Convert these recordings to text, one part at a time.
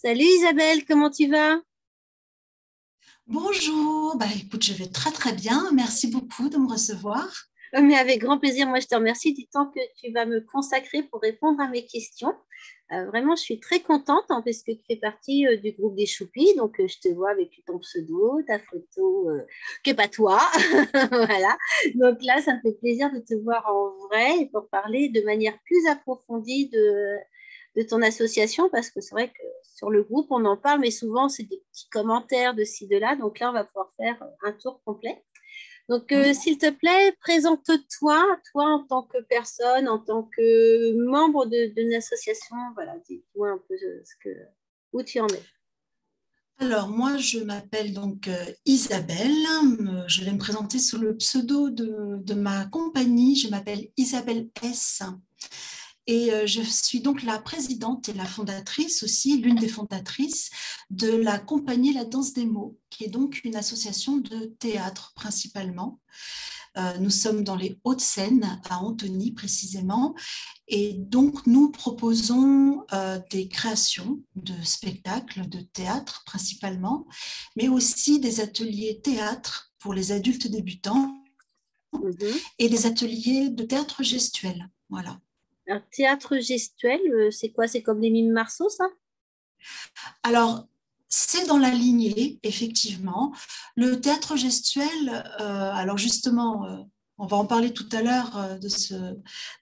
Salut Isabelle, comment tu vas? Bonjour, écoute, je vais très très bien. Merci beaucoup de me recevoir. Mais avec grand plaisir, moi je te remercie du temps que tu vas me consacrer pour répondre à mes questions. Vraiment, je suis très contente hein, parce que tu fais partie du groupe des Choupis, donc je te vois avec ton pseudo, ta photo, qui n'est pas toi. Voilà. Donc là, ça me fait plaisir de te voir en vrai et pour parler de manière plus approfondie de ton association parce que c'est vrai que sur le groupe, on en parle, mais souvent c'est des petits commentaires de ci, de là. Donc là, on va pouvoir faire un tour complet. Donc, Oui. s'il te plaît, présente-toi, toi en tant que personne, en tant que membre d'une association. Voilà, dis-moi un peu où tu en es. Alors, moi, je m'appelle donc Isabelle. Je vais me présenter sous le pseudo de ma compagnie. Je m'appelle Isabelle S. Et je suis donc la présidente et la fondatrice aussi, l'une des fondatrices de la compagnie La Danse des mots, qui est donc une association de théâtre principalement. Nous sommes dans les Hauts-de-Seine, à Antony précisément, et donc nous proposons des créations de spectacles, de théâtre principalement, mais aussi des ateliers théâtre pour les adultes débutants Mhm. et des ateliers de théâtre gestuel. Voilà. Alors, théâtre gestuel, c'est quoi? C'est comme les mimes Marceau, ça? Alors, c'est dans la lignée, effectivement. Le théâtre gestuel, alors justement, on va en parler tout à l'heure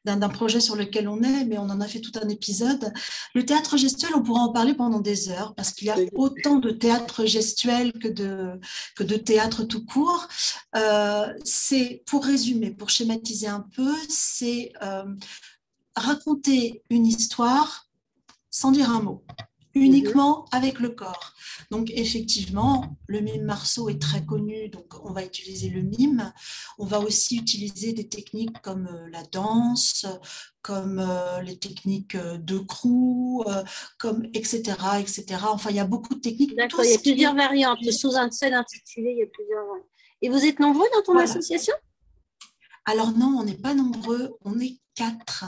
d'un projet sur lequel on est, mais on en a fait tout un épisode. Le théâtre gestuel, on pourra en parler pendant des heures, parce qu'il y a autant de théâtre gestuel que de théâtre tout court. C'est, pour résumer, pour schématiser un peu, c'est raconter une histoire sans dire un mot, Mhm. uniquement avec le corps. Donc effectivement, le mime Marceau est très connu, donc on va utiliser le mime. On va aussi utiliser des techniques comme la danse, comme les techniques de crew, comme etc., etc. Enfin, il y a beaucoup de techniques. Tout D'accord, il y a ce qui plusieurs est variantes. Sous un seul intitulé, il y a plusieurs variantes. Et vous êtes nombreux dans ton voilà. association? Alors non, on n'est pas nombreux, on est quatre.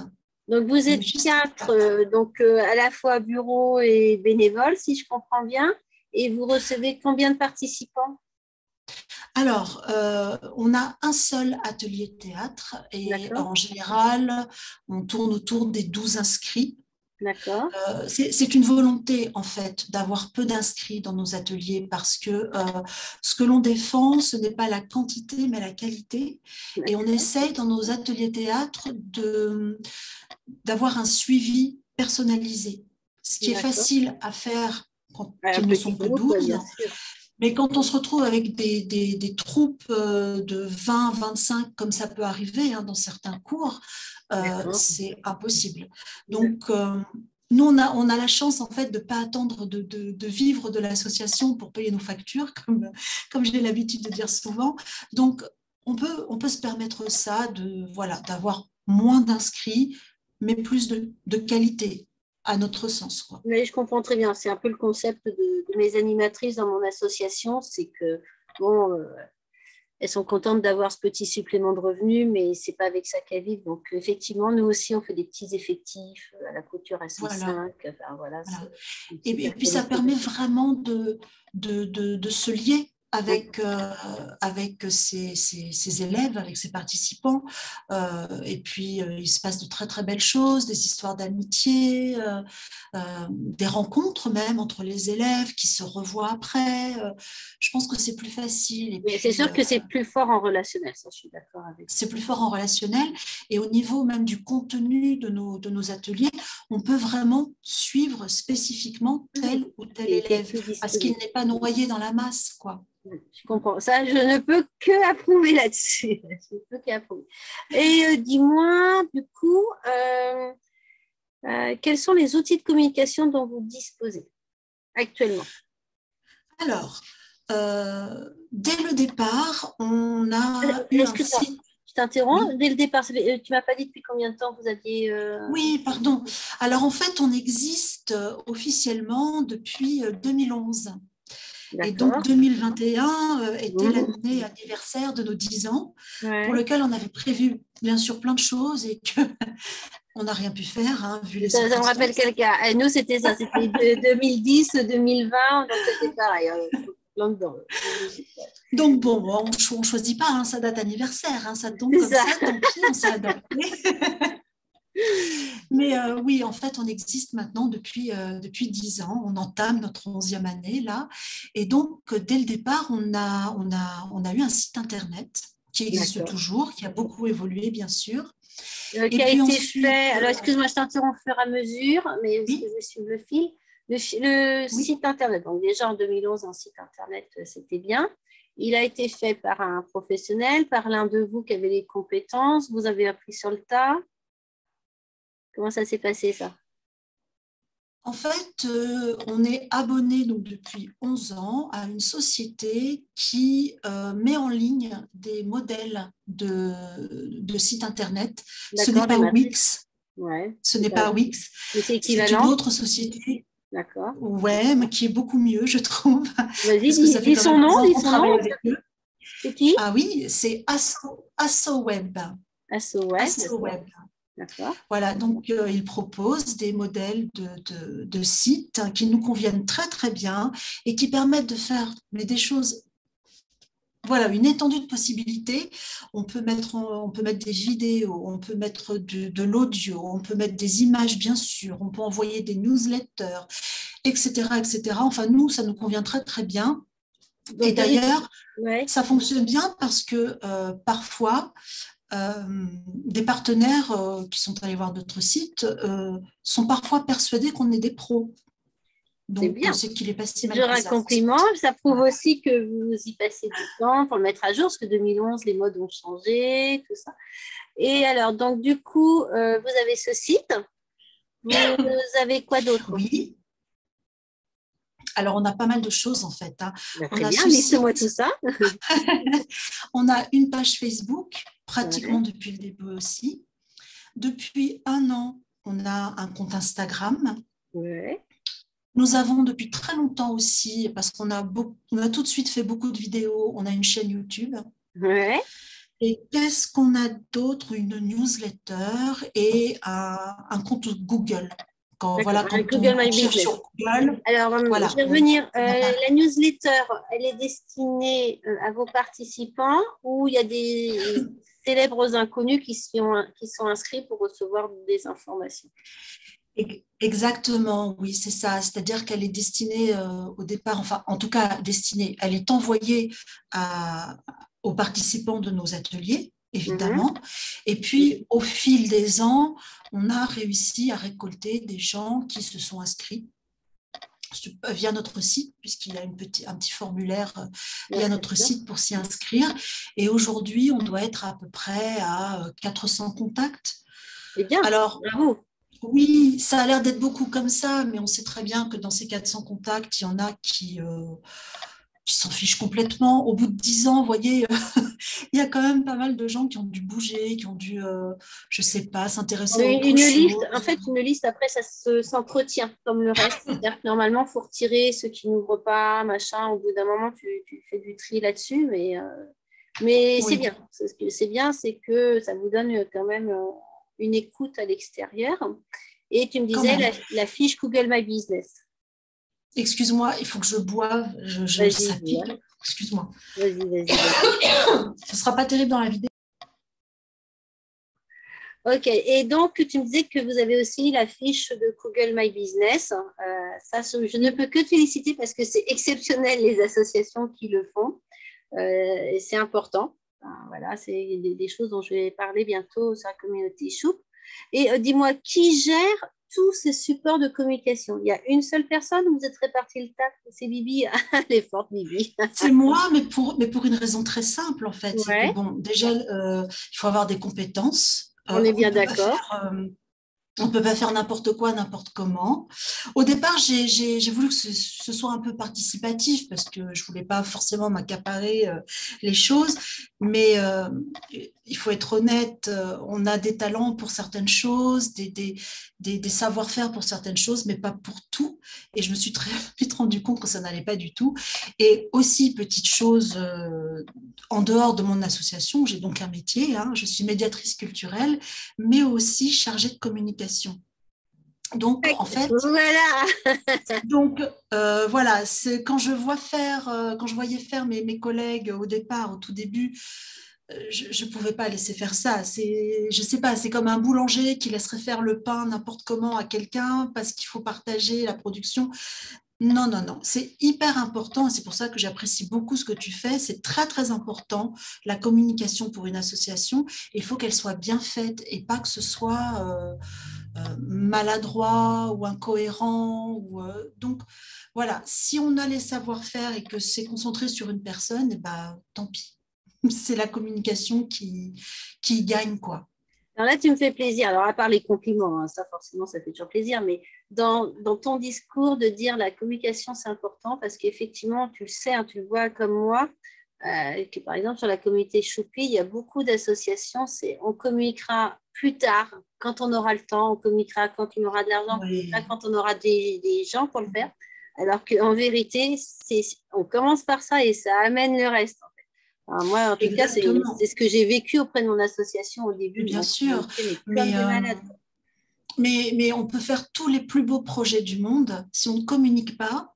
Donc, vous On est êtes juste quatre, quatre. donc à la fois bureau et bénévole, si je comprends bien. Et vous recevez combien de participants? Alors, on a un seul atelier de théâtre et D'accord, en général, on tourne autour des 12 inscrits. d'accord, C'est une volonté, en fait, d'avoir peu d'inscrits dans nos ateliers parce que ce que l'on défend, ce n'est pas la quantité, mais la qualité. Et on d'accord. essaye, dans nos ateliers théâtre, d'avoir un suivi personnalisé, ce qui est D'accord. facile à faire quand Un ils ne petit sont que groupe, ouais, 12. bien sûr. Mais quand on se retrouve avec des troupes de 20, 25, comme ça peut arriver hein, dans certains cours, D'accord. c'est impossible. D'accord. Donc, nous, on a la chance en fait de ne pas attendre de vivre de l'association pour payer nos factures, comme j'ai l'habitude de dire souvent. Donc, on peut se permettre ça, voilà, d'avoir moins d'inscrits, mais plus de qualité, à notre sens, quoi. Mais je comprends très bien. C'est un peu le concept de mes animatrices dans mon association. C'est que, bon, elles sont contentes d'avoir ce petit supplément de revenus, mais c'est pas avec ça qu'elles vivent. Donc, effectivement, nous aussi, on fait des petits effectifs à la couture à Voilà. 5. Enfin, voilà, Voilà. c'est une Et super puis ça qualité. permet vraiment de se lier Ouais. avec ses élèves, avec ses participants. Et puis il se passe de très très belles choses, des histoires d'amitié, des rencontres même entre les élèves qui se revoient après. Je pense que c'est plus facile. Et Mais c'est puis sûr que c'est plus fort en relationnel. Ça, je suis d'accord avec c'est plus fort en relationnel et au niveau même du contenu de nos ateliers, on peut vraiment suivre spécifiquement vous. tel ou tel T'es élève plus parce qu'il disponible. n'est pas noyé dans la masse, quoi. Je comprends. Ça, je ne peux que approuver là-dessus. Je ne peux qu'approuver. Et dis-moi, du coup, quels sont les outils de communication dont vous disposez actuellement? Alors, dès le départ, on a eu un Excuse-moi, site. je t'interromps. Oui, Dès le départ, tu m'as pas dit depuis combien de temps vous aviez. oui, pardon. Alors en fait, on existe officiellement depuis 2011. Et donc D'accord. 2021 était Mhm. l'année anniversaire de nos 10 ans, pour Ouais. lequel on avait prévu bien sûr plein de choses et que on n'a rien pu faire, hein, vu les Ça me rappelle circonstances. quelqu'un. Et nous, c'était ça. C'était 2010, 2020. Donc, c'était pareil. Plein dedans. Donc bon, on ne choisit pas hein, sa date anniversaire, hein, ça tombe C'est comme ça. ça, tant pis, on s'est adapté. Mais oui, en fait, on existe maintenant depuis 10 ans. On entame notre 11e année là. Et donc, dès le départ, on a eu un site internet qui existe D'accord. toujours, qui a beaucoup évolué, bien sûr. Qui Et a puis été ensuite, fait. Alors, excuse-moi, je t'interromps au fur et à mesure, mais parce que oui, je vais suivre le fil. Le oui. site internet. Donc, déjà en 2011, un site internet, c'était bien. Il a été fait par un professionnel, par l'un de vous qui avait les compétences. Vous avez appris sur le tas. Comment ça s'est passé, ça? En fait, on est abonné donc, depuis 11 ans à une société qui met en ligne des modèles de sites internet. Ce n'est D'accord, des pas matrices. Wix. Ouais. Ce n'est pas Wix. Mais c'est C'est une équivalent. autre société, D'accord. ouais, mais qui est beaucoup mieux, je trouve, Vas-y, parce que ça fait dis quand son même nom, 11 ans dis qu'on son nom. travaille avec eux. C'est qui? Ah oui, c'est AssoWeb. AssoWeb, d'accord. AssoWeb. D'accord. Voilà, donc ils proposent des modèles de sites hein, qui nous conviennent très très bien et qui permettent de faire mais des choses, voilà, une étendue de possibilités. On peut mettre des vidéos, on peut mettre de l'audio, on peut mettre des images bien sûr, on peut envoyer des newsletters, etc., etc. Enfin, nous, ça nous convient très très bien. Et Donc, d'ailleurs, ouais. ça fonctionne bien parce que parfois, des partenaires qui sont allés voir notre site sont parfois persuadés qu'on est des pros. C'est Donc, bien. c'est qu'il est pas si C'est mal toujours que un ça, ce compliment. site. Ça prouve Voilà. aussi que vous y passez du temps pour le mettre à jour, parce que 2011, les modes ont changé, tout ça. Et alors, donc, du coup, vous avez ce site. Vous avez quoi d'autre? Oui, alors on a pas mal de choses en fait, hein. Ben, On très a bien, ce liste-moi tout site, ça. on a une page Facebook, pratiquement Ouais, depuis le début aussi. Depuis 1 an, on a un compte Instagram. ouais, Nous avons depuis très longtemps aussi, parce on a tout de suite fait beaucoup de vidéos, on a une chaîne YouTube. ouais. Et qu'est-ce qu'on a d'autre? Une newsletter et un compte Google. D'accord. Voilà, Avec quand Google on My cherche Business. sur Google, Alors, je voilà, vais revenir. on n'a pas. La newsletter, elle est destinée à vos participants ou il y a des célèbres inconnus qui sont inscrits pour recevoir des informations? Exactement, oui, c'est ça. C'est-à-dire qu'elle est destinée au départ, enfin, en tout cas destinée, elle est envoyée aux participants de nos ateliers, Mhm. évidemment. Et puis, au fil des ans, on a réussi à récolter des gens qui se sont inscrits via notre site, puisqu'il y a un petit formulaire Ouais, via très notre bien. site pour s'y inscrire. Et aujourd'hui, on doit être à peu près à 400 contacts. C'est bien. Alors, Bravo. oui, ça a l'air d'être beaucoup comme ça, mais on sait très bien que dans ces 400 contacts, il y en a qui s'en fichent complètement. Au bout de 10 ans, vous voyez, il y a quand même pas mal de gens qui ont dû bouger, qui ont dû, je ne sais pas, s'intéresser à autre Une liste, en chose. fait, une liste, après, ça s'entretient comme le reste. C'est-à-dire que normalement, il faut retirer ceux qui n'ouvrent pas, machin. Au bout d'un moment, tu fais du tri là-dessus, mais c'est Oui, bien. Ce que c'est bien, c'est que ça vous donne quand même une écoute à l'extérieur. Et tu me quand disais même. la fiche Google My Business. Excuse-moi, il faut que je boive, Vas-y, ça dis-moi. pique. Excuse-moi. Vas-y. Ce ne sera pas terrible dans la vidéo. Ok, et donc tu me disais que vous avez aussi la fiche de Google My Business. Ça, je ne peux que te féliciter parce que c'est exceptionnel les associations qui le font. Et c'est important. Voilà, c'est des choses dont je vais parler bientôt sur la communauté Choup. Et dis-moi, qui gère tous ces supports de communication? Il y a une seule personne ou vous êtes répartis le taf? C'est Bibi, elle est forte, Bibi. C'est moi, mais pour une raison très simple, en fait. C'est que, Ouais, bon, déjà, il faut avoir des compétences. on est On ne bien peut pas d'accord. faire on ne peut pas faire n'importe quoi, n'importe comment. Au départ, j'ai voulu que ce soit un peu participatif parce que je ne voulais pas forcément m'accaparer les choses. Mais il faut être honnête, on a des talents pour certaines choses, des savoir-faire pour certaines choses, mais pas pour tout. et je me suis très vite rendu compte que ça n'allait pas du tout. Et aussi, petite chose, en dehors de mon association, j'ai donc un métier, hein, je suis médiatrice culturelle, mais aussi chargée de communication. Donc, en fait, voilà. voilà, c'est quand je voyais faire mes collègues au départ, au tout début, je ne pouvais pas laisser faire ça. Je sais pas, c'est comme un boulanger qui laisserait faire le pain n'importe comment à quelqu'un parce qu'il faut partager la production. Non, non, non, c'est hyper important. C'est pour ça que j'apprécie beaucoup ce que tu fais. C'est très, très important, la communication pour une association. Il faut qu'elle soit bien faite et pas que ce soit maladroit ou incohérent. Donc, voilà, si on a les savoir-faire et que c'est concentré sur une personne, eh ben, tant pis. C'est la communication qui gagne, quoi. Alors là, tu me fais plaisir. Alors, à part les compliments, hein, ça forcément, ça fait toujours plaisir, mais dans ton discours de dire la communication, c'est important parce qu'effectivement, tu le sais, hein, tu le vois comme moi, que par exemple, sur la communauté Choupi, il y a beaucoup d'associations, on communiquera plus tard, quand on aura le temps, on communiquera quand on aura de l'argent, on communiquera Oui. quand on aura des gens pour le faire. Alors qu'en vérité, on commence par ça et ça amène le reste. Alors moi, en tout cas, c'est Exactement. ce que j'ai vécu auprès de mon association au début. Bien On sûr, communiquait, mais comme mais, des euh, malades. mais on peut faire tous les plus beaux projets du monde. Si on ne communique pas,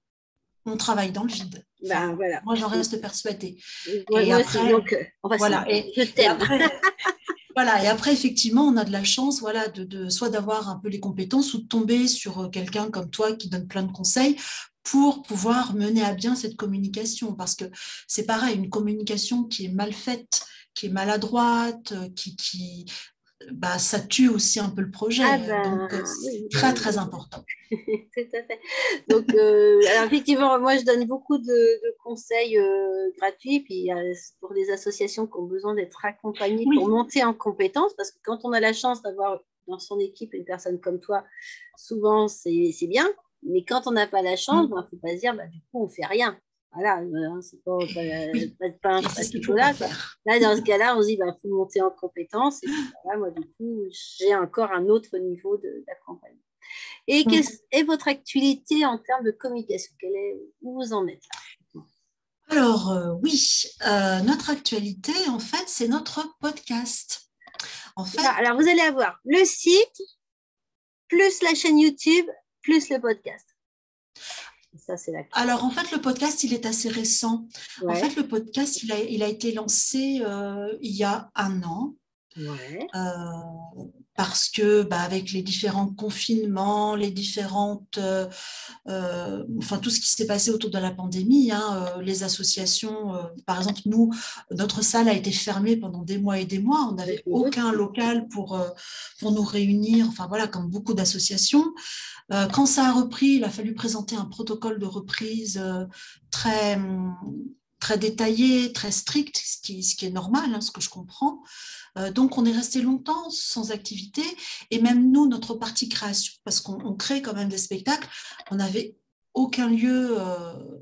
on travaille dans le vide. Ben Enfin, voilà. moi, j'en reste persuadée. Et Moi aussi. après, Donc, enfin, voilà. je Et t'aime. après, voilà. Et après, effectivement, on a de la chance, voilà, soit d'avoir un peu les compétences ou de tomber sur quelqu'un comme toi qui donne plein de conseils pour pouvoir mener à bien cette communication. Parce que c'est pareil, une communication qui est mal faite, qui est maladroite, bah, ça tue aussi un peu le Ah projet. Donc, ben c'est oui, très, très important. tout à fait. Donc, alors effectivement, moi, je donne beaucoup de conseils gratuits, puis pour des associations qui ont besoin d'être accompagnées pour Oui. monter en compétences, parce que quand on a la chance d'avoir dans son équipe une personne comme toi, souvent, c'est bien, mais quand on n'a pas la chance, il Mm. ne faut pas se dire, bah, du coup, on ne fait rien. Voilà, c'est pas de pain, Et pas c'est de ce qu'il ne faut pas chocolat, quoi. faire. Là, dans ce cas-là, on se dit, il faut monter en compétences. Et puis, voilà, moi, du coup, j'ai encore un autre niveau d'accompagnement. Et quelle Mm. est votre actualité en termes de communication? Où vous en êtes là? Alors, oui, notre actualité, en fait, c'est notre podcast. En fait, Alors, vous allez avoir le site, plus la chaîne YouTube, plus le podcast. Ça, c'est l'actualité. alors, en fait, le podcast, il est assez récent. En Ouais, fait, le podcast, il a été lancé il y a un an. ouais. Parce que bah, avec les différents confinements, les différentes, enfin tout ce qui s'est passé autour de la pandémie, hein, les associations, par exemple nous, notre salle a été fermée pendant des mois et des mois, on Je n'avait me doute. aucun local pour nous réunir, enfin voilà, comme beaucoup d'associations. Quand ça a repris, il a fallu présenter un protocole de reprise très, très détaillé, très strict, ce qui est normal, hein, ce que je comprends. Donc, on est resté longtemps sans activité. Et même nous, notre partie création, parce qu'on crée quand même des spectacles, on n'avait aucun lieu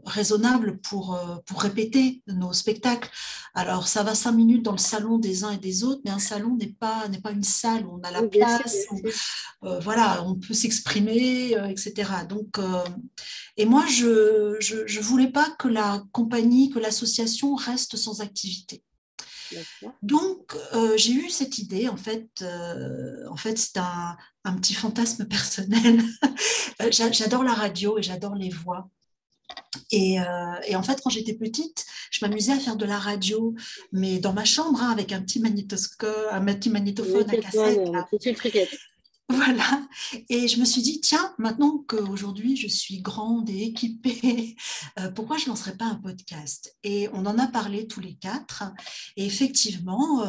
raisonnable pour répéter nos spectacles. Alors, ça va 5 minutes dans le salon des uns et des autres, mais un salon n'est pas une salle où on a la Oui, bien sûr, place, bien où, sûr. voilà, on peut s'exprimer, etc. Donc, et moi, je voulais pas que la compagnie, que l'association reste sans activité. D'accord. Donc, j'ai eu cette idée, en fait c'est un petit fantasme personnel. J'adore la radio et j'adore les voix. Et en fait, quand j'étais petite, je m'amusais à faire de la radio, mais dans ma chambre, hein, avec un petit magnétoscope, un petit Oui, magnétophone à c'est toi, cassette, là. tout de suite, truquette. Voilà. Et je me suis dit, tiens, maintenant qu'aujourd'hui je suis grande et équipée, pourquoi je ne lancerais pas un podcast? Et on en a parlé tous les quatre. Et effectivement,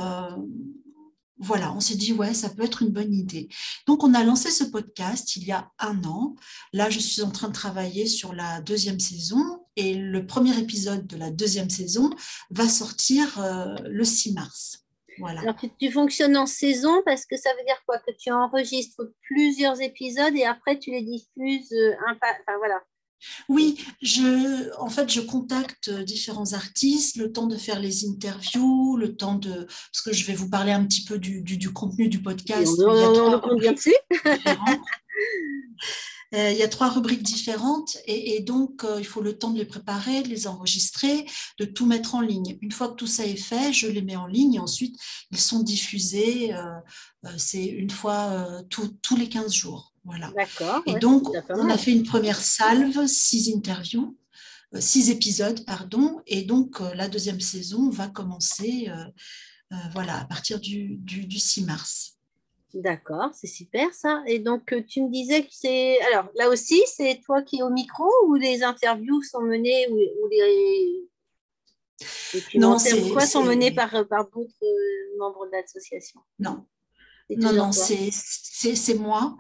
voilà, on s'est dit, ouais, ça peut être une bonne idée. Donc, on a lancé ce podcast il y a un an. Là, je suis en train de travailler sur la deuxième saison et le premier épisode de la deuxième saison va sortir le 6 mars. Voilà. Alors, tu fonctionnes en saison parce que ça veut dire quoi? Que tu enregistres plusieurs épisodes et après tu les diffuses enfin, voilà. Oui, en fait, je contacte différents artistes, le temps de faire les interviews, parce que je vais vous parler un petit peu du contenu du Et podcast, mais il y a on trois compte bien rubriques dessus. différentes. Il y a 3 rubriques différentes et donc il faut le temps de les préparer, de les enregistrer, de tout mettre en ligne. Une fois que tout ça est fait, je les mets en ligne et ensuite ils sont diffusés. C'est une fois tous les 15 jours. Voilà. D'accord, Et ouais, c'est donc, déjà pas on a mal. fait une première salve, 6 interviews, 6 épisodes, pardon. Et donc, la deuxième saison va commencer voilà, à partir du 6 mars. D'accord, c'est super ça. Et donc, tu me disais que c'est... Alors, là aussi, c'est toi qui es au micro ou les interviews sont menées ou les Non, documentaires ou quoi sont menés par d'autres membres de l'association? non, C'est non, toujours non, toi. c'est moi.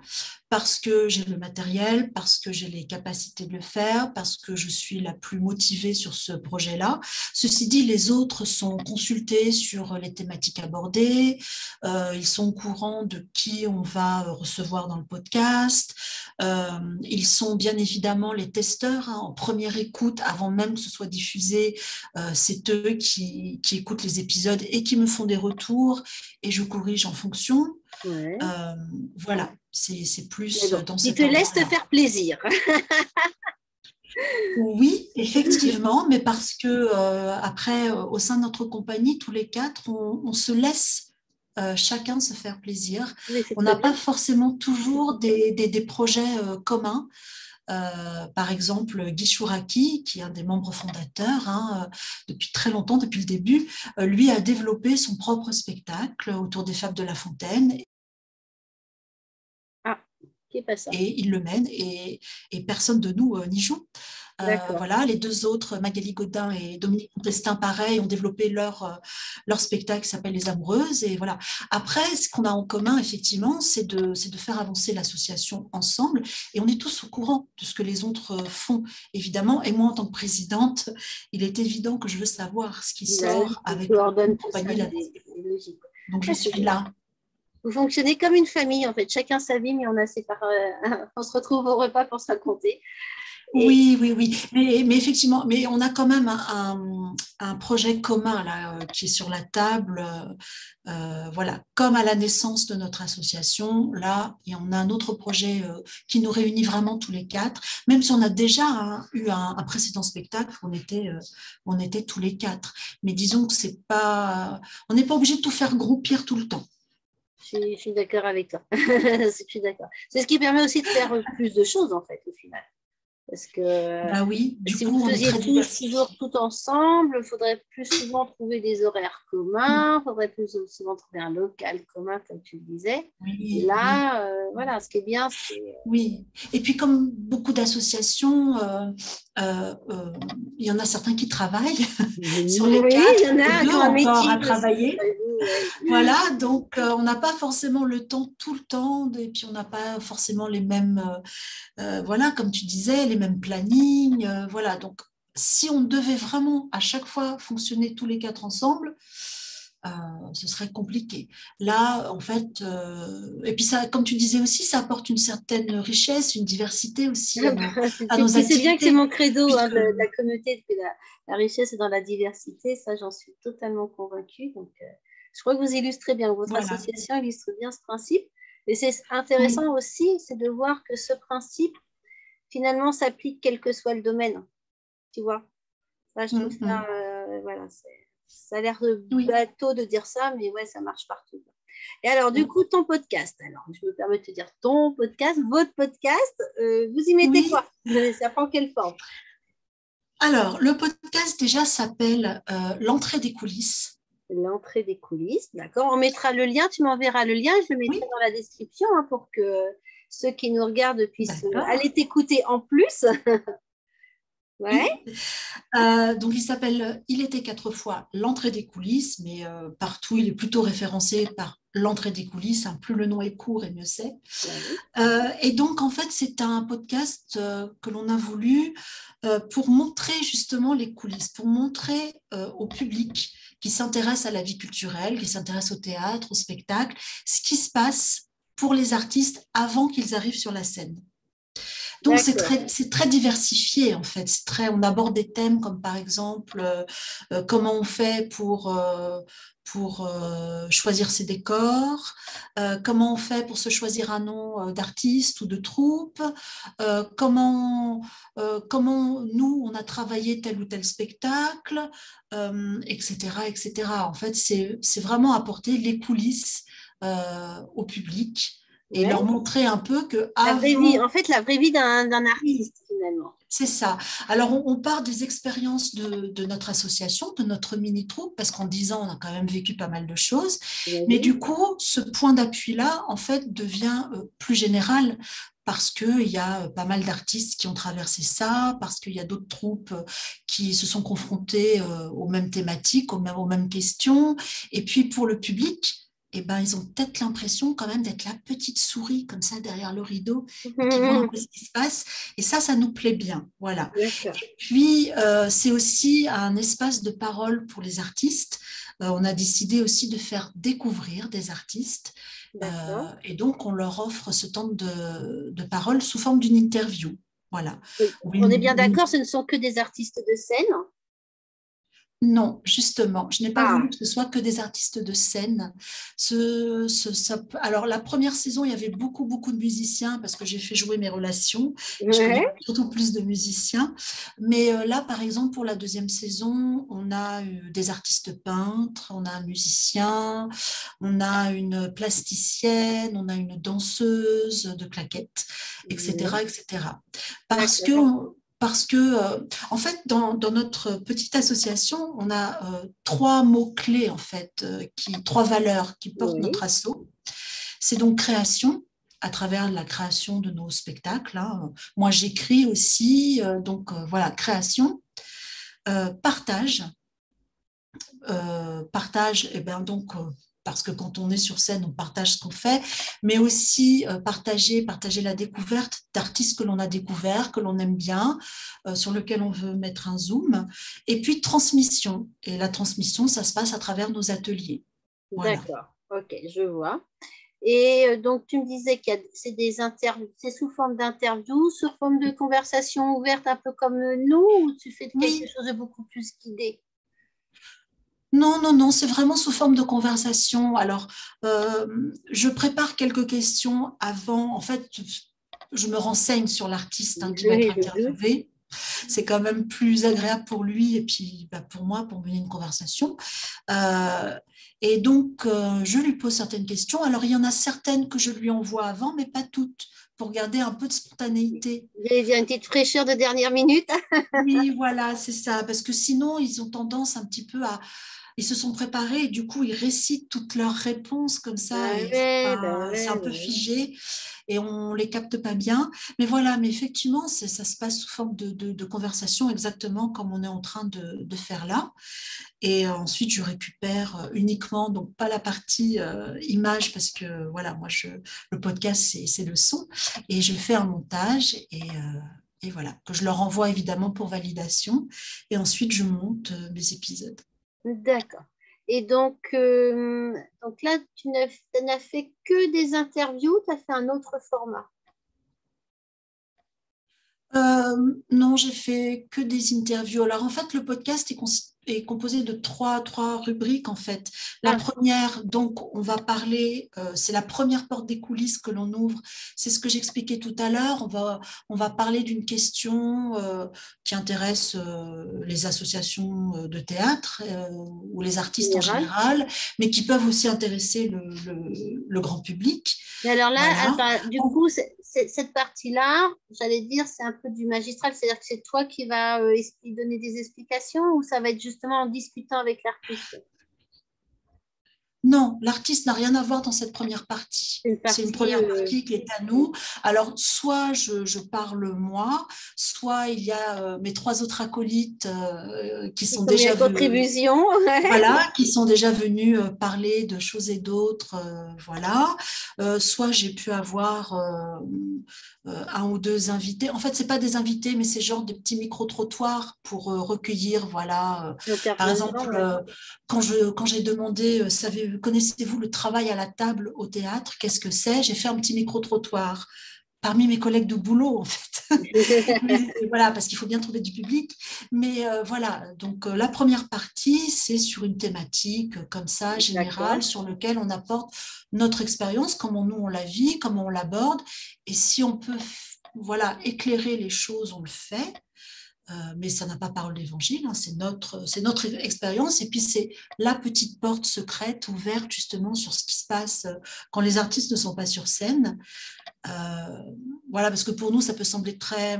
Parce que j'ai le matériel, parce que j'ai les capacités de le faire, parce que je suis la plus motivée sur ce projet-là. Ceci dit, les autres sont consultés sur les thématiques abordées, ils sont au courant de qui on va recevoir dans le podcast, ils sont bien évidemment les testeurs en première écoute, avant même que ce soit diffusé, c'est eux qui écoutent les épisodes et qui me font des retours et je corrige en fonction. Ouais. Voilà, c'est Mais plus bon, dans ils cet te laissent te ordre-là. faire plaisir. Oui, effectivement, mais parce que après, au sein de notre compagnie, tous les 4, on se laisse chacun se faire plaisir. Mais c'est On très n'a pas bien. forcément toujours des projets communs. Par exemple, Guy Chouraki, qui est un des membres fondateurs, hein, depuis très longtemps, depuis le début, lui a développé son propre spectacle autour des Fables de La Fontaine Ah, qui est pas ça. et il le mène et personne de nous n'y joue. D'accord. Voilà, les 2 autres, Magali Godin et Dominique Contestin, pareil, ont développé leur spectacle qui s'appelle Les Amoureuses. Et voilà. Après, ce qu'on a en commun, effectivement, c'est de faire avancer l'association ensemble. Et on est tous au courant de ce que les autres font, évidemment. Et moi, en tant que présidente, il est évident que je veux savoir ce qui Bah oui, sort tu avec la coordonnes tout ça, compagnie là. c'est logique. Donc, je Ouais, c'est suis bien. là. Vous fonctionnez comme une famille, en fait. Chacun sa vie, mais on se retrouve au repas pour se raconter. Et Oui, oui, oui. Mais effectivement, mais on a quand même un projet commun là, qui est sur la table. Voilà, comme à la naissance de notre association, là, et on a un autre projet qui nous réunit vraiment tous les 4, même si on a déjà eu un précédent spectacle où on était tous les 4. Mais disons que c'est pas, on n'est pas obligé de tout faire groupir tout le temps. je suis d'accord avec toi. Je suis d'accord. C'est ce qui permet aussi de faire plus de choses, en fait, au final. Parce que Bah oui, du si vous coup, on est faisiez très tous diversifié. toujours tout ensemble, il faudrait plus souvent trouver des horaires communs, il faudrait plus souvent trouver un local commun, comme tu le disais. Et Oui, oui. là, voilà, ce qui est bien, c'est... Oui, et puis comme beaucoup d'associations, il y en a certains qui travaillent sur les Oui, il 4, y en a qui deux ont un encore à métier aussi, travailler. figurez-vous, ouais. Voilà, donc on n'a pas forcément le temps tout le temps, et puis on n'a pas forcément les mêmes, voilà, comme tu disais, les mêmes plannings. Voilà, donc si on devait vraiment à chaque fois fonctionner tous les 4 ensemble, euh, ce serait compliqué. Là, en fait, et puis ça, comme tu disais aussi, ça apporte une certaine richesse, une diversité aussi à nos Tu sais bien que c'est activités, mon credo hein, puisque de la communauté, que la richesse est dans la diversité. Ça, j'en suis totalement convaincue. Donc, je crois que vous illustrez bien, votre voilà. association illustre bien ce principe. Et c'est Oui. intéressant aussi, c'est de voir que ce principe, finalement, s'applique quel que soit le domaine. Tu vois, ça, je trouve Mm, ça, mm. voilà, ça a l'air de Oui. bateau de dire ça, mais ouais, ça marche partout. Et alors, du Mm. coup, ton podcast, alors, je me permets de te dire ton podcast, votre podcast, vous y mettez quoi? Oui. Ça prend quelle forme? Alors, le podcast déjà s'appelle L'entrée des coulisses. L'entrée des coulisses, d'accord. On mettra le lien, tu m'enverras le lien, je le mettrai Oui, dans la description hein, pour que ceux qui nous regardent puissent d'accord. aller t'écouter en plus. Ouais, Oui. Donc, il s'appelle Il était 4 fois l'entrée des coulisses, mais partout, il est plutôt référencé par l'entrée des coulisses. Hein. Plus le nom est court et mieux c'est. ouais. Et donc, en fait, c'est un podcast que l'on a voulu pour montrer justement les coulisses, pour montrer au public qui s'intéresse à la vie culturelle, qui s'intéresse au théâtre, au spectacle, ce qui se passe pour les artistes avant qu'ils arrivent sur la scène. Donc, D'accord. c'est très diversifié, en fait. On aborde des thèmes comme, par exemple, comment on fait pour choisir ses décors, comment on fait pour se choisir un nom d'artiste ou de troupe, comment nous, on a travaillé tel ou tel spectacle, etc., etc. En fait, c'est vraiment apporter les coulisses au public et Ouais. leur montrer un peu que La vraie vie, avant, en fait, la vraie vie d'un artiste, finalement. c'est ça. Alors, on part des expériences de notre association, de notre mini-troupe, parce qu'en 10 ans, on a quand même vécu pas mal de choses. Mais J'imagine. du coup, ce point d'appui-là, en fait, devient plus général parce qu'il y a pas mal d'artistes qui ont traversé ça, parce qu'il y a d'autres troupes qui se sont confrontées aux mêmes thématiques, aux mêmes questions. Et puis, pour le public, eh ben, ils ont peut-être l'impression quand même d'être la petite souris comme ça derrière le rideau et qui voient un peu ce qui se passe. Et ça nous plaît bien. Voilà. D'accord. Et puis, c'est aussi un espace de parole pour les artistes. On a décidé aussi de faire découvrir des artistes. D'accord. Et donc, on leur offre ce temps de parole sous forme d'une interview. Voilà. Oui. Ou On est bien d'accord, ce ne sont que des artistes de scène. Non, justement, je n'ai pas voulu Ah, que ce soit que des artistes de scène. Alors, la première saison, il y avait beaucoup, beaucoup de musiciens parce que j'ai fait jouer mes relations et je connais ouais. surtout plus de musiciens. Mais là, par exemple, pour la deuxième saison, on a eu des artistes peintres, on a un musicien, on a une plasticienne, on a une danseuse de claquettes, Ouais. etc., etc. Parce que, D'accord. parce que en fait, dans notre petite association, on a trois mots-clés, en fait, trois valeurs qui portent Oui. notre asso. C'est donc création, à travers la création de nos spectacles, hein. Moi, j'écris aussi, donc voilà, création, partage. Partage, eh ben, donc, parce que quand on est sur scène, on partage ce qu'on fait, mais aussi partager la découverte d'artistes que l'on a découverts, que l'on aime bien, sur lesquels on veut mettre un zoom, et puis transmission. Et la transmission, ça se passe à travers nos ateliers. Voilà. D'accord. Ok, je vois. Et donc, tu me disais que c'est des interviews, c'est sous forme d'interview, sous forme de conversation ouverte, un peu comme nous, ou tu fais quelque Oui, chose de beaucoup plus guidé? non, non, non, c'est vraiment sous forme de conversation. Alors, je prépare quelques questions avant. En fait, je me renseigne sur l'artiste qui va être Oui, je doute. interviewé. C'est quand même plus agréable pour lui et puis pour moi pour mener une conversation. Euh, et donc, je lui pose certaines questions. Alors, il y en a certaines que je lui envoie avant, mais pas toutes, pour garder un peu de spontanéité. J'allais dire une petite fraîcheur de dernière minute. Oui, voilà, c'est ça. Parce que sinon, ils ont tendance un petit peu ils se sont préparés et du coup, ils récitent toutes leurs réponses comme ça Ah et ouais, bah c'est ouais, un bah peu ouais. figé et on les capte pas bien. Mais voilà, mais effectivement, ça se passe sous forme de conversation exactement comme on est en train de faire là. Et ensuite, je récupère uniquement, donc pas la partie image parce que voilà, le podcast, c'est le son et je fais un montage et voilà, que je leur envoie évidemment pour validation. Et ensuite, je monte mes épisodes. D'accord. Et donc là, n'as fait que des interviews, tu as fait un autre format. Non, j'ai fait que des interviews. Alors, en fait, le podcast est composé de trois rubriques, en fait. La Ah, première, donc, on va parler, c'est la première porte des coulisses que l'on ouvre. C'est ce que j'expliquais tout à l'heure. On va parler d'une question qui intéresse les associations de théâtre ou les artistes en général. général, mais qui peuvent aussi intéresser le grand public. Mais alors là, Voilà. du coup, cette partie-là, j'allais dire, c'est un peu du magistral, c'est-à-dire que c'est toi qui vas donner des explications ou ça va être justement en discutant avec l'artiste? Non, l'artiste n'a rien à voir dans cette première partie. Une C'est une partie, première partie qui est à nous. Alors, soit je parle moi, soit il y a mes trois autres acolytes qui qui sont sont mis à déjà venus, contribution. voilà, qui sont déjà venus parler de choses et d'autres, voilà. Soit j'ai pu avoir un ou deux invités. En fait, c'est pas des invités, mais c'est genre des petits micro-trottoirs pour recueillir, voilà. Par Intervenant, exemple, ouais. quand j'ai demandé, connaissez-vous le travail à la table au théâtre? Qu'est-ce que c'est? J'ai fait un petit micro-trottoir parmi mes collègues de boulot, en fait. Mais, voilà, parce qu'il faut bien trouver du public. Mais voilà, donc la première partie, c'est sur une thématique comme ça, générale, D'accord. sur laquelle on apporte notre expérience, comment nous on la vit, comment on l'aborde. Et si on peut voilà, éclairer les choses, on le fait. Mais ça n'a pas parole d'évangile, hein, c'est notre expérience. Et puis, c'est la petite porte secrète ouverte justement sur ce qui se passe quand les artistes ne sont pas sur scène. Euh, voilà, parce que pour nous, ça peut sembler très,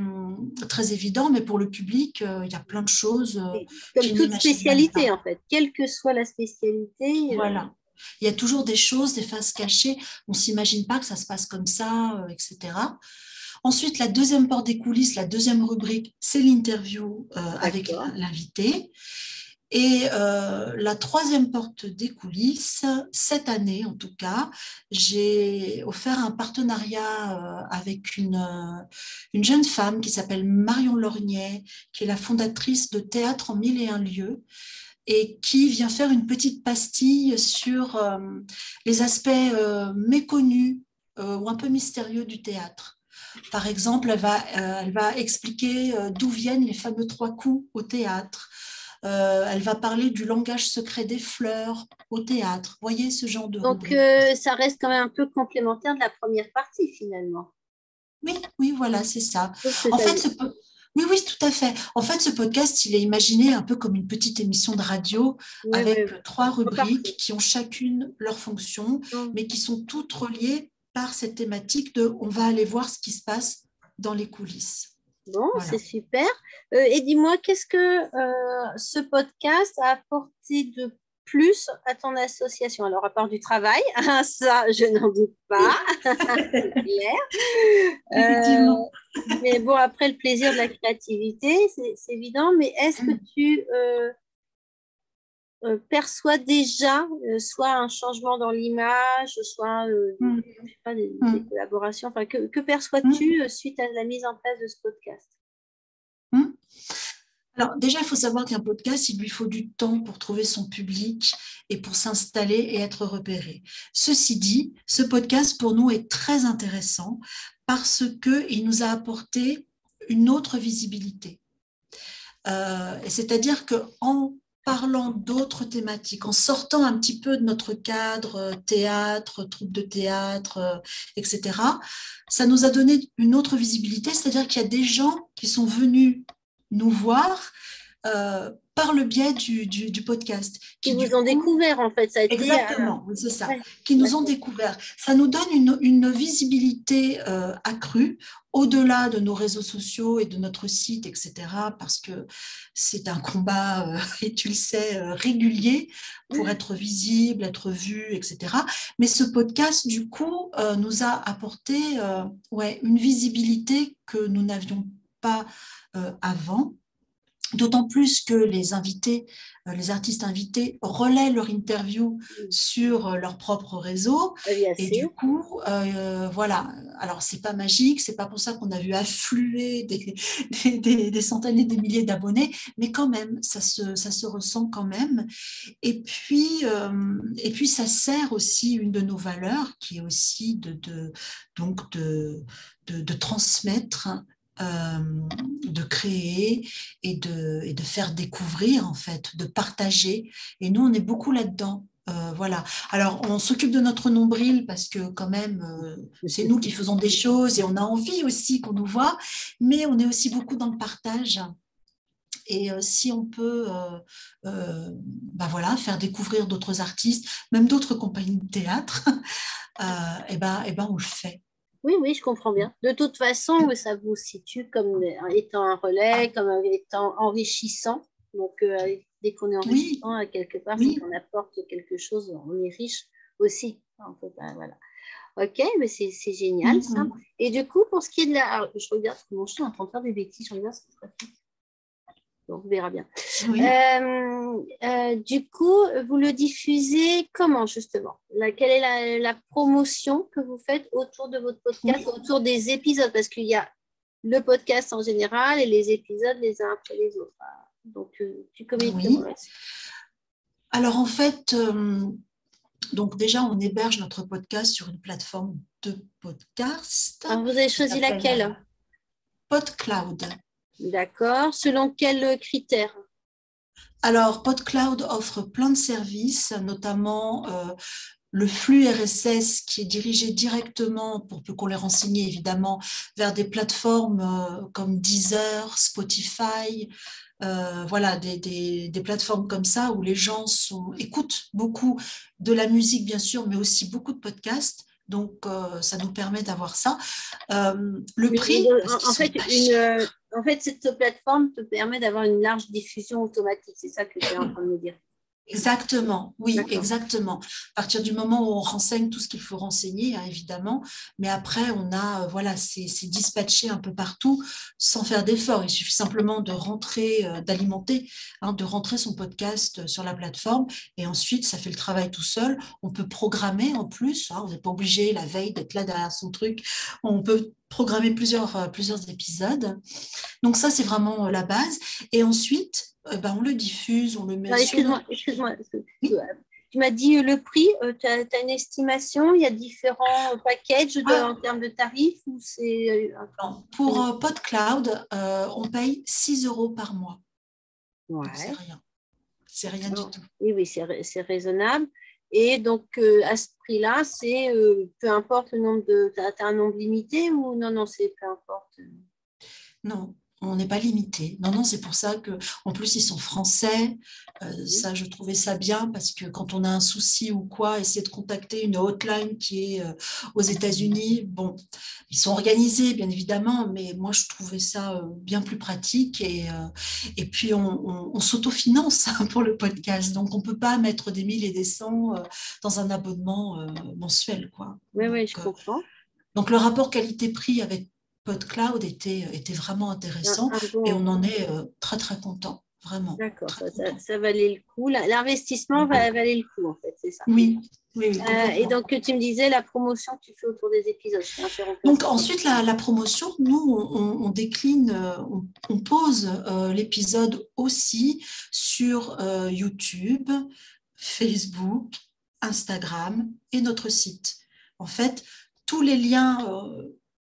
très évident, mais pour le public, il y a plein de choses Comme qu'ils toute n'imaginent même spécialité, pas. en fait, quelle que soit la spécialité. Voilà. Il y a toujours des choses, des faces cachées. On ne s'imagine pas que ça se passe comme ça, etc. Ensuite, la deuxième porte des coulisses, la deuxième rubrique, c'est l'interview avec D'accord. l'invité. Et la troisième porte des coulisses, cette année en tout cas, j'ai offert un partenariat avec une jeune femme qui s'appelle Marion Lorgnet, qui est la fondatrice de Théâtre en mille et un lieux et qui vient faire une petite pastille sur les aspects méconnus ou un peu mystérieux du théâtre. Par exemple, elle va expliquer d'où viennent les fameux trois coups au théâtre. Elle va parler du langage secret des fleurs au théâtre. Vous voyez ce genre de Donc, rubrique. ça reste quand même un peu complémentaire de la première partie, finalement. Oui, oui, voilà, c'est ça. Sauf que En tu as... fait, oui, oui, tout à fait. En fait, ce podcast, il est imaginé un peu comme une petite émission de radio Ouais, avec ouais. trois Oh, parfait. rubriques qui ont chacune leur fonction, Non. mais qui sont toutes reliées par cette thématique de on va aller voir ce qui se passe dans les coulisses. Bon, c'est Voilà. super. Et dis-moi, qu'est-ce que ce podcast a apporté de plus à ton association? Alors, à part du travail, ça, je n'en doute pas, c'est clair. Effectivement. Mais bon, après, le plaisir de la créativité, c'est évident. Mais est-ce que tu perçois déjà soit un changement dans l'image, soit Mm, je sais pas, des mm, collaborations? Enfin, que mm, perçois-tu suite à la mise en place de ce podcast? mm. Alors, déjà, il faut savoir qu'un podcast, il lui faut du temps pour trouver son public et pour s'installer et être repéré. Ceci dit, ce podcast, pour nous, est très intéressant parce qu'il nous a apporté une autre visibilité. C'est-à-dire qu'en parlant d'autres thématiques, en sortant un petit peu de notre cadre théâtre, troupe de théâtre, etc., ça nous a donné une autre visibilité, c'est-à-dire qu'il y a des gens qui sont venus nous voir par le biais du podcast, Qui qui du vous ont coup, découvert, en fait, ça a été... exactement, oui, c'est ça, ouais, qui nous ont d'accord. découvert. Ça nous donne une visibilité accrue au-delà de nos réseaux sociaux et de notre site, etc., parce que c'est un combat, et tu le sais, régulier pour être visible, être vu, etc. Mais ce podcast, du coup, nous a apporté ouais, une visibilité que nous n'avions pas avant. D'autant plus que les invités, les artistes invités relaient leur interview sur leur propre réseau. Bien Et sûr. du coup, voilà. Alors, c'est pas magique, c'est pas pour ça qu'on a vu affluer des centaines et des milliers d'abonnés, mais quand même, ça se ressent quand même. Et puis, ça sert aussi une de nos valeurs, qui est aussi donc de transmettre euh, de créer et de faire découvrir, en fait, de partager. Et nous, on est beaucoup là-dedans. Voilà. Alors, on s'occupe de notre nombril parce que quand même, c'est nous qui faisons des choses et on a envie aussi qu'on nous voit, mais on est aussi beaucoup dans le partage. Et si on peut ben voilà, faire découvrir d'autres artistes, même d'autres compagnies de théâtre, et ben, on le fait. Oui, oui, je comprends bien. De toute façon, ça vous situe comme étant un relais, comme étant enrichissant. Donc, dès qu'on est Oui, enrichissant, quelque part, c'est oui. qu'on apporte quelque chose, on est riche aussi. En fait, voilà. Ok, mais c'est génial ça. Mhm. Et du coup, pour ce qui est de la... alors, je regarde mon chien est en train de faire des bêtises, je regarde ce qu'il fait. Donc, on verra bien. Oui. Du coup, vous le diffusez comment justement? Quelle est la promotion que vous faites autour de votre podcast, Oui. autour des épisodes? Parce qu'il y a le podcast en général et les épisodes les uns après les autres. Donc, tu communiques comment Oui. là-dessus? Alors en fait, donc déjà, on héberge notre podcast sur une plateforme de podcast Alors, vous avez qui choisi s'appelle laquelle? PodCloud. D'accord. Selon quels critères? Alors, PodCloud offre plein de services, notamment le flux RSS qui est dirigé directement, pour peu qu'on les renseigne évidemment, vers des plateformes comme Deezer, Spotify, voilà, des plateformes comme ça où les gens écoutent beaucoup de la musique, bien sûr, mais aussi beaucoup de podcasts. Donc, ça nous permet d'avoir ça. Le prix, parce qu'ils En sont fait, pas chers. en fait, cette plateforme te permet d'avoir une large diffusion automatique. C'est ça que tu es en train de me dire. Exactement, oui, D'accord. exactement. À partir du moment où on renseigne tout ce qu'il faut renseigner, hein, évidemment, mais après, on a, voilà, c'est dispatché un peu partout sans faire d'effort. Il suffit simplement de rentrer, d'alimenter, hein, de rentrer son podcast sur la plateforme et ensuite, ça fait le travail tout seul. On peut programmer en plus, hein, on n'est pas obligé la veille d'être là derrière son truc. On peut programmer plusieurs épisodes. Donc ça, c'est vraiment la base. Et ensuite, ben, on le diffuse, on le met Alors, sur notre... excuse-moi. Oui. Tu m'as dit le prix, tu as, une estimation, il y a différents packages en Ah, termes de tarifs ou c'est non. Pour PodCloud, on paye 6 euros par mois. Donc, c'est ouais. rien. C'est rien du Bon. tout. Oui, oui, c'est raisonnable. Et donc, à ce prix-là, c'est peu importe le nombre de. Tu as, un nombre limité ou non, non, c'est peu importe. Non, on n'est pas limité. Non, non, c'est pour ça que, en plus, ils sont français. Mhm. Ça, je trouvais ça bien parce que quand on a un souci ou quoi, essayer de contacter une hotline qui est aux États-Unis, bon, ils sont organisés, bien évidemment, mais moi, je trouvais ça bien plus pratique et puis on s'autofinance hein, pour le podcast. Donc, on ne peut pas mettre des 1000 et des cents dans un abonnement mensuel, quoi. Oui, oui, je comprends. Donc, le rapport qualité-prix avec PodCloud était vraiment intéressant Un et on en bon. est très, très content. Vraiment, D'accord, très content. ça valait le coup. L'investissement va valer le coup, en fait, c'est ça. Oui, oui, oui, Et complètement. donc, tu me disais la promotion que tu fais autour des épisodes. Je t'ai interrompu Donc entre temps. ensuite, la promotion, nous, on décline, on pose l'épisode aussi sur YouTube, Facebook, Instagram et notre site. En fait, tous les liens,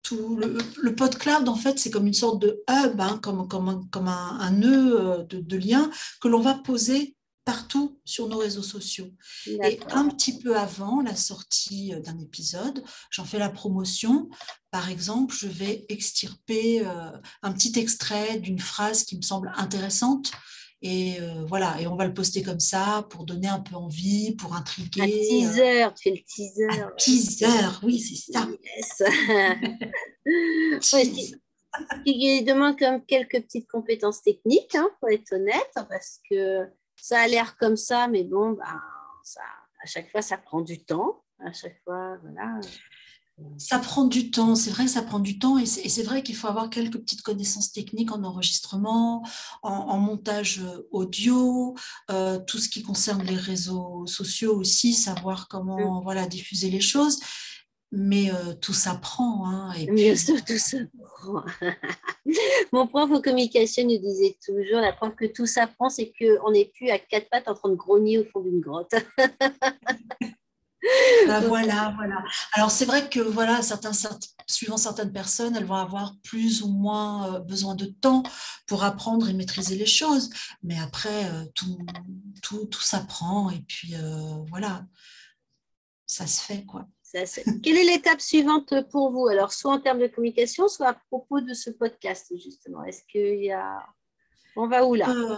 tout le PodCloud, en fait, c'est comme une sorte de hub, hein, comme un nœud de liens que l'on va poser partout sur nos réseaux sociaux. Et D'accord. un petit peu avant la sortie d'un épisode, j'en fais la promotion. Par exemple, je vais extirper un petit extrait d'une phrase qui me semble intéressante. Et voilà, et on va le poster comme ça pour donner un peu envie, pour Un intriguer. teaser, tu fais le Un teaser. teaser, oui, c'est ça. Yes. Ouais, Cheese. qui demande quand même quelques petites compétences techniques, hein, faut être honnête, parce que ça a l'air comme ça, mais bon, bah, ça, à chaque fois, ça prend du temps. À chaque fois, voilà. Ça prend du temps, c'est vrai que ça prend du temps et c'est vrai qu'il faut avoir quelques petites connaissances techniques en enregistrement, en montage audio, tout ce qui concerne les réseaux sociaux aussi, savoir comment voilà, diffuser les choses. Mais tout s'apprend. Hein, et Bien puis, sûr, tout ça prend. Mon prof en communication nous disait toujours, la preuve que tout s'apprend, c'est qu'on n'est plus à quatre pattes en train de grogner au fond d'une grotte. ben voilà, voilà. Alors c'est vrai que voilà, suivant certaines personnes, elles vont avoir plus ou moins besoin de temps pour apprendre et maîtriser les choses. Mais après, tout s'apprend et puis voilà, ça se fait quoi. Quelle est l'étape suivante pour vous? Alors, soit en termes de communication, soit à propos de ce podcast, justement. Est-ce qu'il y a... On va où là? Euh,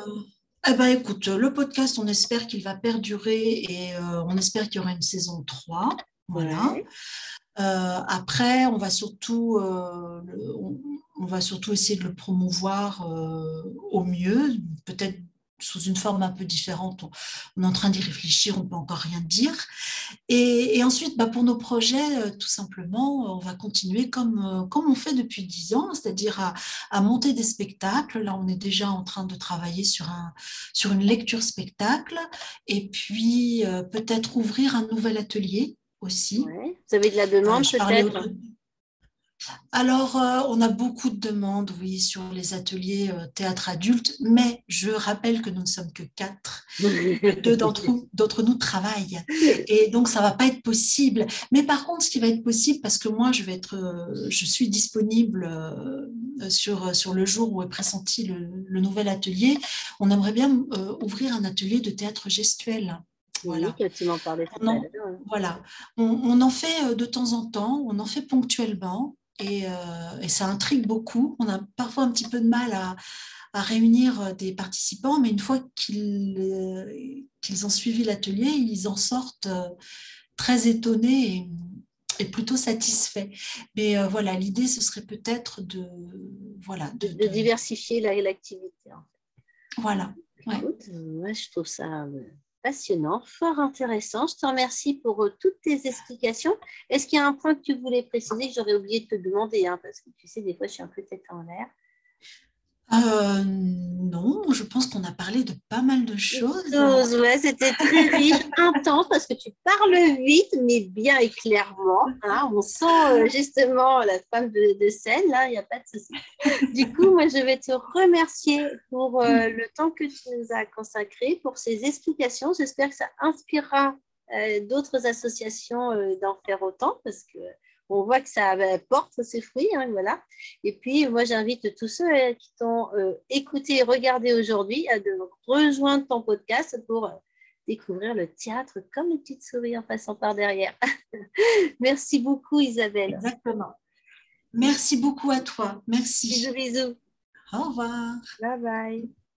eh ben, écoute, le podcast, on espère qu'il va perdurer et on espère qu'il y aura une saison 3. Voilà. Ouais. Après, on va surtout essayer de le promouvoir au mieux, peut-être sous une forme un peu différente. On est en train d'y réfléchir, on ne peut encore rien dire. Et ensuite, bah, pour nos projets, tout simplement, on va continuer comme on fait depuis 10 ans, c'est-à-dire à monter des spectacles. Là, on est déjà en train de travailler sur une lecture spectacle et puis peut-être ouvrir un nouvel atelier aussi. Ouais. Vous avez de la demande Je parlais peut-être? Alors, on a beaucoup de demandes, oui, sur les ateliers théâtre adulte, mais je rappelle que nous ne sommes que quatre, que deux d'entre nous travaillent. Et donc, ça ne va pas être possible. Mais par contre, ce qui va être possible, parce que moi, je suis disponible sur le jour où est pressenti le nouvel atelier, on aimerait bien ouvrir un atelier de théâtre gestuel. Oui, Voilà. que tu m'en parlais tout On à en, l'heure. voilà. On en fait de temps en temps, on en fait ponctuellement. Et ça intrigue beaucoup. On a parfois un petit peu de mal à réunir des participants, mais une fois qu'ils ont suivi l'atelier, ils en sortent très étonnés et plutôt satisfaits. Mais voilà, l'idée, ce serait peut-être voilà, De diversifier l'activité. voilà. Ouais. Écoute, moi, je trouve ça passionnant, fort intéressant. Je te remercie pour toutes tes explications. Est-ce qu'il y a un point que tu voulais préciser que j'aurais oublié de te demander, hein, parce que tu sais, des fois, je suis un peu tête en l'air. Non, je pense qu'on a parlé de pas mal de choses. Ouais, c'était très riche, intense, parce que tu parles vite, mais bien et clairement. Hein. On sent justement la femme de scène, là, il n'y a pas de souci. Du coup, moi, je vais te remercier pour le temps que tu nous as consacré, pour ces explications. J'espère que ça inspirera d'autres associations d'en faire autant, parce que on voit que ça porte ses fruits, hein, voilà. Et puis, moi, j'invite tous ceux qui t'ont écouté et regardé aujourd'hui à de rejoindre ton podcast pour découvrir le théâtre comme une petite souris en passant par derrière. Merci beaucoup, Isabelle. Exactement. Merci beaucoup à toi. Merci. Bisous, bisous. Au revoir. Bye bye.